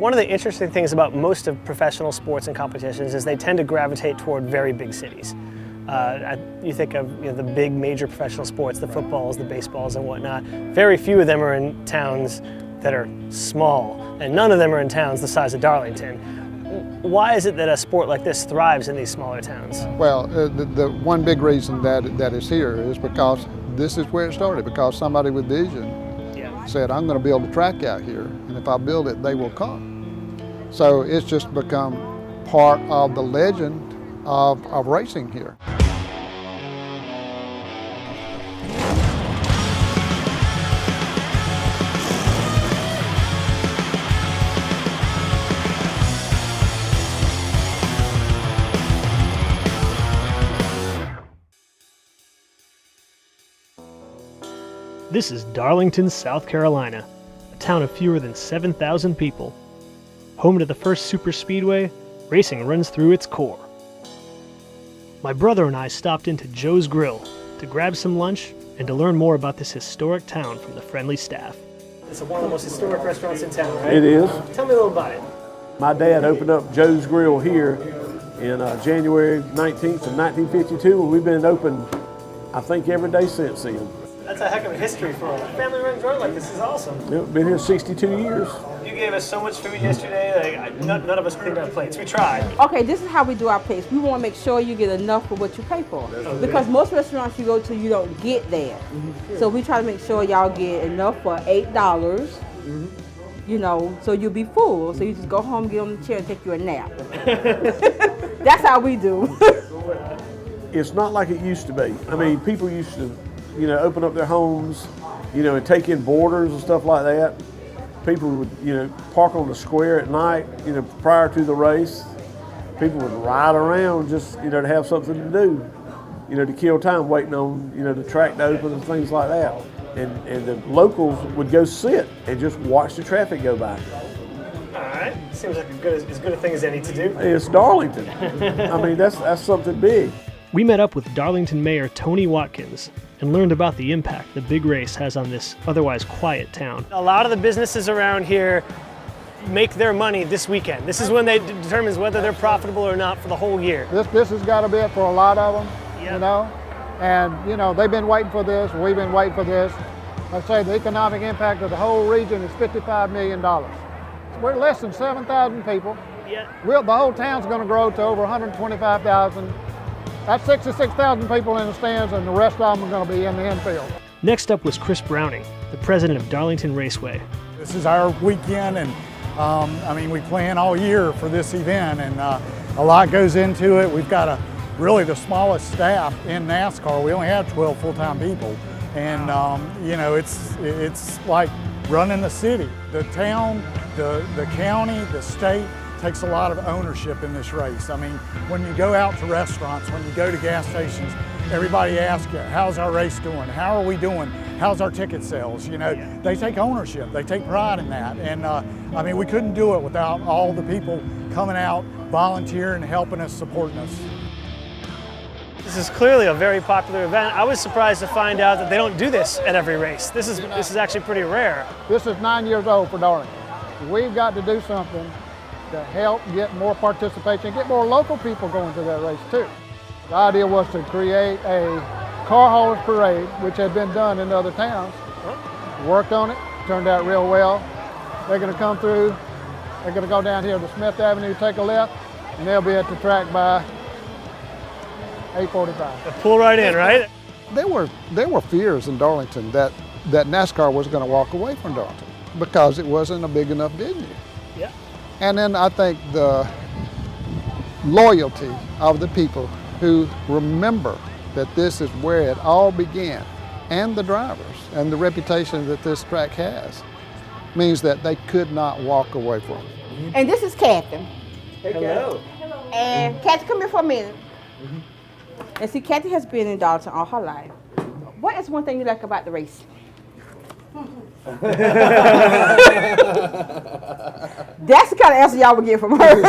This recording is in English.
One of the interesting things about most of professional sports and competitions is they tend to gravitate toward very big cities. You think of the big major professional sports, the footballs, the baseballs and whatnot. Very few of them are in towns that are small, and none of them are in towns the size of Darlington. Why is it that a sport like this thrives in these smaller towns? Well, the one big reason that it's here is because this is where it started, because somebody with vision said, I'm going to build a track out here, and if I build it, they will come. So it's just become part of the legend of racing here. This is Darlington, South Carolina, a town of fewer than 7,000 people. Home to the first superspeedway, racing runs through its core. My brother and I stopped into Joe's Grill to grab some lunch and to learn more about this historic town from the friendly staff. It's one of the most historic restaurants in town, right? It is. Tell me a little about it. My dad opened up Joe's Grill here in January 19th of 1952, and we've been open, I think, every day since then. That's a heck of a history for a family-run joint like this. Is awesome. Yep, been here 62 years. You gave us so much food yesterday. None of us cleaned our plates. We tried. Okay, this is how we do our plates. We want to make sure you get enough for what you pay for. Because most restaurants you go to, you don't get that. So we try to make sure y'all get enough for $8. So you'll be full. So you just go home, get on the chair, and take you a nap. That's how we do. It's not like it used to be. I mean, people used to open up their homes, and take in boarders and stuff like that. People would, park on the square at night, prior to the race. People would ride around just, to have something to do, to kill time waiting on, the track to open and things like that. And the locals would go sit and just watch the traffic go by. All right, seems like as good a thing as any to do. It's Darlington. I mean, that's something big. We met up with Darlington Mayor Tony Watkins and learned about the impact the big race has on this otherwise quiet town. A lot of the businesses around here make their money this weekend. This is when they determines whether they're profitable or not for the whole year. This has got to be it for a lot of them, and they've been waiting for this, we've been waiting for this. Let's say the economic impact of the whole region is $55 million. We're less than 7,000 people. The whole town's going to grow to over 125,000. That's 66,000 people in the stands, and the rest of them are going to be in the infield. Next up was Chris Browning, the president of Darlington Raceway. This is our weekend, and we plan all year for this event, and a lot goes into it. We've got really the smallest staff in NASCAR. We only have 12 full-time people, and it's like running the city. The town, the county, the state takes a lot of ownership in this race. I mean, when you go out to restaurants, when you go to gas stations, everybody asks you, how's our race doing? How are we doing? How's our ticket sales? They take ownership, they take pride in that. And we couldn't do it without all the people coming out, volunteering, helping us, supporting us. This is clearly a very popular event. I was surprised to find out that they don't do this at every race. This is actually pretty rare. This is 9 years old for Darlington. We've got to do something to help get more participation, get more local people going to that race too. The idea was to create a car haulers parade, which had been done in other towns. Worked on it, turned out real well. They're going to come through, they're going to go down here to Smith Avenue, take a left, and they'll be at the track by 8:45. They'll pull right in, right? There were fears in Darlington that NASCAR was going to walk away from Darlington because it wasn't a big enough venue. Yeah. And then I think the loyalty of the people who remember that this is where it all began, and the drivers, and the reputation that this track has, means that they could not walk away from it. And this is Kathy. Hello. And Kathy, come here for a minute. And see, Kathy has been in Darlington all her life. What is one thing you like about the race? That's the kind of answer y'all would get from her.